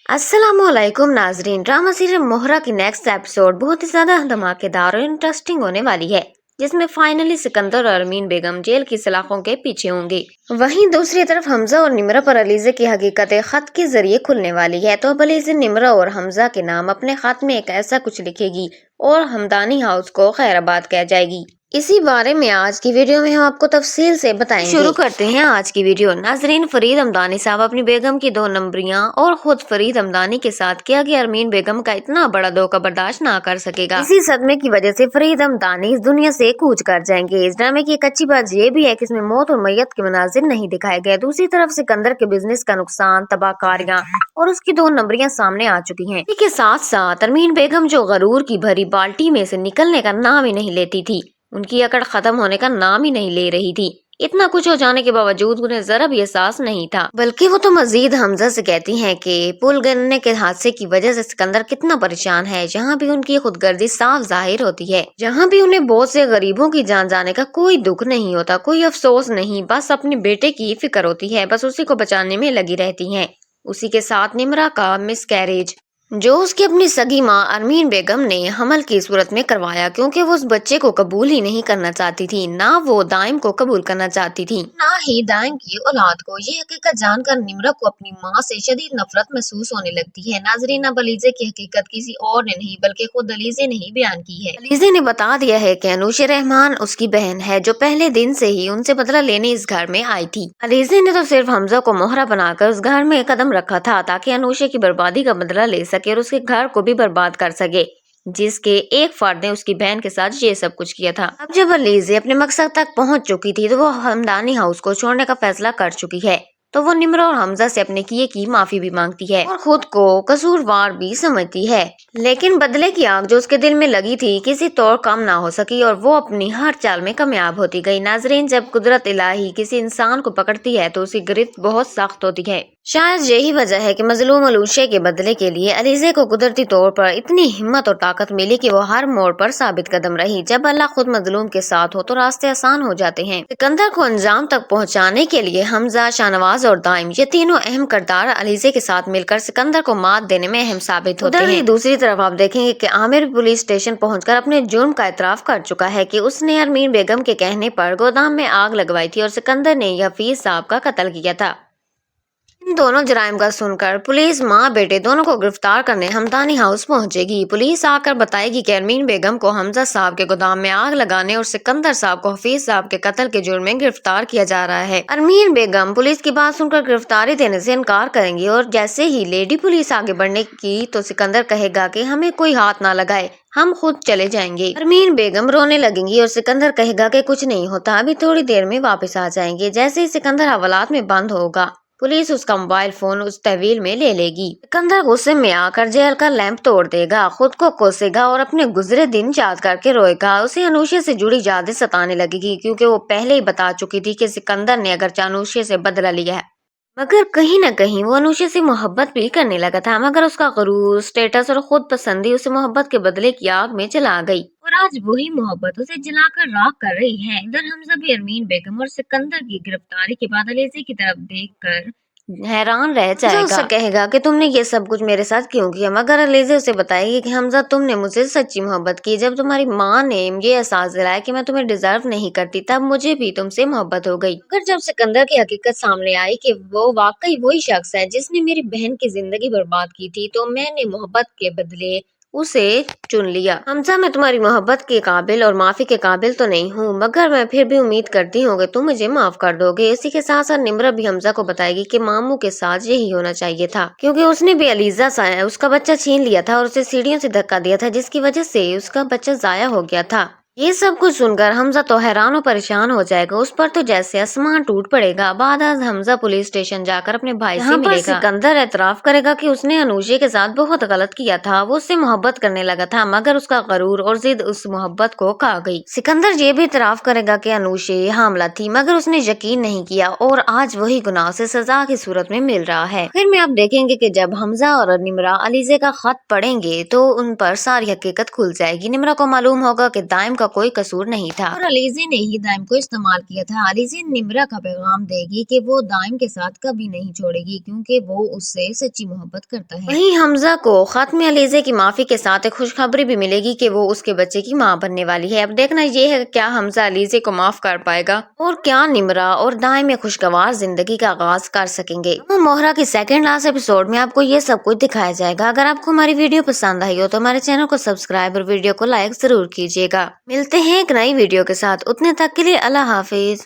अस्सलाम वालेकुम नाजरीन। ड्रामा सीरियल मोहरा की नेक्स्ट एपिसोड बहुत ही ज्यादा धमाकेदार और इंटरेस्टिंग होने वाली है, जिसमें फाइनली सिकंदर और अरमीन बेगम जेल की सलाखों के पीछे होंगे। वहीं दूसरी तरफ हमजा और निमरा पर अलीजे की हकीकत खत के जरिए खुलने वाली है। तो अब अलीजे निमरा और हमजा के नाम अपने खत में एक ऐसा कुछ लिखेगी और हमदानी हाउस को खैराबाद कह जाएगी। इसी बारे में आज की वीडियो में हम आपको तफसील से बताएंगे। शुरू करते हैं आज की वीडियो। नाजरीन, फरीद हमदानी साहब अपनी बेगम की 2 नंबरियां और खुद फरीद हमदानी के साथ किया कि अरमीन बेगम का इतना बड़ा धोखा बर्दाश्त ना कर सकेगा। इसी सदमे की वजह से फरीद हमदानी इस दुनिया से कूच कर जाएंगे। इस ड्रामे की एक अच्छी बात ये भी है कि इसमें मौत और मैयत के मनाजिर नहीं दिखाए गए। दूसरी तरफ सिकंदर के बिजनेस का नुकसान, तबाहकारियां और उसकी 2 नंबरियां सामने आ चुकी हैं। इसी के साथ साथ अरमीन बेगम जो गरूर की भरी बाल्टी में से निकलने का नाम ही नहीं लेती थी, उनकी अकड़ खत्म होने का नाम ही नहीं ले रही थी। इतना कुछ हो जाने के बावजूद उन्हें जरा भी एहसास नहीं था, बल्कि वो तो मजीद हमजा से कहती हैं कि पुल गिरने के हादसे की वजह से सिकंदर कितना परेशान है। जहाँ भी उनकी खुदगर्जी साफ जाहिर होती है, जहाँ भी उन्हें बहुत से गरीबों की जान जाने का कोई दुख नहीं होता, कोई अफसोस नहीं, बस अपने बेटे की फिक्र होती है, बस उसी को बचाने में लगी रहती हैं। उसी के साथ निमरा का मिसकैरेज, जो उसकी अपनी सगी माँ अरमीन बेगम ने हमल की सूरत में करवाया, क्योंकि वो उस बच्चे को कबूल ही नहीं करना चाहती थी। ना वो दाइम को कबूल करना चाहती थी, ना ही दाइम की औलाद को। ये हकीकत जानकर निमरा को अपनी माँ से शदीद नफरत महसूस होने लगती है। नाजरीन, अब अलीजे की हकीकत किसी और ने नहीं बल्कि खुद अलीजे ने ही बयान की है। अलीजे ने बता दिया है कि अनूशे रहमान उसकी बहन है, जो पहले दिन से ही उनसे बदला लेने इस घर में आई थी। अलीजे ने तो सिर्फ हमजा को मोहरा बनाकर उस घर में कदम रखा था ताकि अनूशे की बर्बादी का बदला ले सके और उसके घर को भी बर्बाद कर सके, जिसके एक फर्द ने उसकी बहन के साथ ये सब कुछ किया था। अब जब अलीजे अपने मकसद तक पहुंच चुकी थी तो वो हमदानी हाउस को छोड़ने का फैसला कर चुकी है। तो वो निमरा और हमजा से अपने किए की माफी भी मांगती है और खुद को कसूरवार भी समझती है। लेकिन बदले की आग जो उसके दिल में लगी थी किसी तौर कम ना हो सकी और वो अपनी हर चाल में कामयाब होती गई। नाजरीन, जब कुदरत इलाही किसी इंसान को पकड़ती है तो उसकी गिरफ्त बहुत सख्त होती है। शायद यही वजह है कि मजलूम अलूशे के बदले के लिए अलीजे को कुदरती तौर पर इतनी हिम्मत और ताकत मिली कि वो हर मोड़ पर साबित कदम रही। जब अल्लाह खुद मजलूम के साथ हो तो रास्ते आसान हो जाते हैं। सिकंदर को अंजाम तक पहुंचाने के लिए हमजा, शाहनवाज और दाइम, ये तीनों अहम किरदार अलीजे के साथ मिलकर सिकंदर को मात देने में अहम साबित होते हैं। दूसरी तरफ आप देखेंगे कि आमिर पुलिस स्टेशन पहुंचकर अपने जुर्म का इतराफ कर चुका है कि उसने अरमीन बेगम के कहने पर गोदाम में आग लगवाई थी और सिकंदर ने हफीज साहब का कत्ल किया था। इन दोनों जराइम का सुनकर पुलिस माँ बेटे दोनों को गिरफ्तार करने हमदानी हाउस पहुंचेगी। पुलिस आकर बताएगी कि अरमीन बेगम को हमजा साहब के गोदाम में आग लगाने और सिकंदर साहब को हफीज साहब के कत्ल के जुर्म में गिरफ्तार किया जा रहा है। अरमीन बेगम पुलिस की बात सुनकर गिरफ्तारी देने से इनकार करेंगी और जैसे ही लेडी पुलिस आगे बढ़ने की तो सिकंदर कहेगा कि हमें कोई हाथ ना लगाए, हम खुद चले जाएंगे। अरमीन बेगम रोने लगेंगी और सिकंदर कहेगा कि कुछ नहीं होता, अभी थोड़ी देर में वापस आ जाएंगे। जैसे ही सिकंदर हवालात में बंद होगा पुलिस उसका मोबाइल फोन उस तहवील में ले लेगी। सिकंदर गुस्से में आकर जेल का लैंप तोड़ देगा, खुद को कोसेगा और अपने गुजरे दिन याद करके रोएगा। उसे अनूशे से जुड़ी यादें सताने लगेगी, क्योंकि वो पहले ही बता चुकी थी कि सिकंदर ने अगर अनूशे से बदला लिया है, मगर कहीं न कहीं वो अनूशे से मोहब्बत भी करने लगा था, मगर उसका गुरूर, स्टेटस और खुद पसंदी उसे मोहब्बत के बदले की आग में जला गई और आज वही मोहब्बत उसे जलाकर राख कर रही है। इधर हमजा भी अरमीन बेगम और सिकंदर की गिरफ्तारी के बाद अलीजे की तरफ देखकर हैरान रह जाएगा। उससे कहेगा कि तुमने ये सब कुछ मेरे साथ क्यों किया, मगर अलीजे उसे बताएगी कि हमजा तुमने मुझसे सच्ची मोहब्बत की। जब तुम्हारी माँ ने ये एहसास दिलाया कि मैं तुम्हें डिजर्व नहीं करती, तब मुझे भी तुमसे मोहब्बत हो गई। मगर जब सिकंदर की हकीकत सामने आई कि वो वाकई वही शख्स है जिसने मेरी बहन की जिंदगी बर्बाद की थी, तो मैंने मोहब्बत के बदले उसे चुन लिया। हमजा, मैं तुम्हारी मोहब्बत के काबिल और माफी के काबिल तो नहीं हूँ, मगर मैं फिर भी उम्मीद करती हूँ कि तुम मुझे माफ कर दोगे। इसी के साथ साथ निमरा भी हमजा को बताएगी कि मामू के साथ यही होना चाहिए था, क्योंकि उसने भी अलीजा सा उसका बच्चा छीन लिया था और उसे सीढ़ियों से धक्का दिया था, जिसकी वजह से उसका बच्चा जाया हो गया था। ये सब कुछ सुनकर हमजा तो हैरान और परेशान हो जाएगा। उस पर तो जैसे आसमान टूट पड़ेगा। बाद हमजा पुलिस स्टेशन जाकर अपने भाई से मिलेगा। सिकंदर एतराफ करेगा कि उसने अनूशे के साथ बहुत गलत किया था, वो उससे मोहब्बत करने लगा था, मगर उसका गरूर और जिद उस मोहब्बत को खा गई। सिकंदर ये भी एतराफ करेगा कि अनूशे हामला थी, मगर उसने यकीन नहीं किया और आज वही गुनाह से सजा की सूरत में मिल रहा है। फिर में आप देखेंगे कि जब हमजा और निमरा अलीजे का खत पढ़ेंगे तो उन पर सारी हकीकत खुल जाएगी। निमरा को मालूम होगा कि दाइम का कोई कसूर नहीं था और अलीज़ा ने ही दाइम को इस्तेमाल किया था। अलीज़ा निम्रा का पैगाम देगी कि वो दाइम के साथ कभी नहीं छोड़ेगी क्योंकि वो उससे सच्ची मोहब्बत करता है। वहीं हमजा को खात्मे अलीज़ा की माफी के साथ एक खुशखबरी भी मिलेगी कि वो उसके बच्चे की मां बनने वाली है। अब देखना ये है क्या हमजा अलीज़ा को माफ कर पाएगा और क्या निम्रा और दाइम एक खुशगवार जिंदगी का आगाज कर सकेंगे। मोहरा की सेकंड लास्ट एपिसोड में आपको ये सब कुछ दिखाया जाएगा। अगर आपको हमारी वीडियो पसंद आई हो तो हमारे चैनल को सब्सक्राइब और वीडियो को लाइक जरूर कीजिएगा। मिलते हैं एक नई वीडियो के साथ, उतने तक के लिए अल्लाह हाफिज।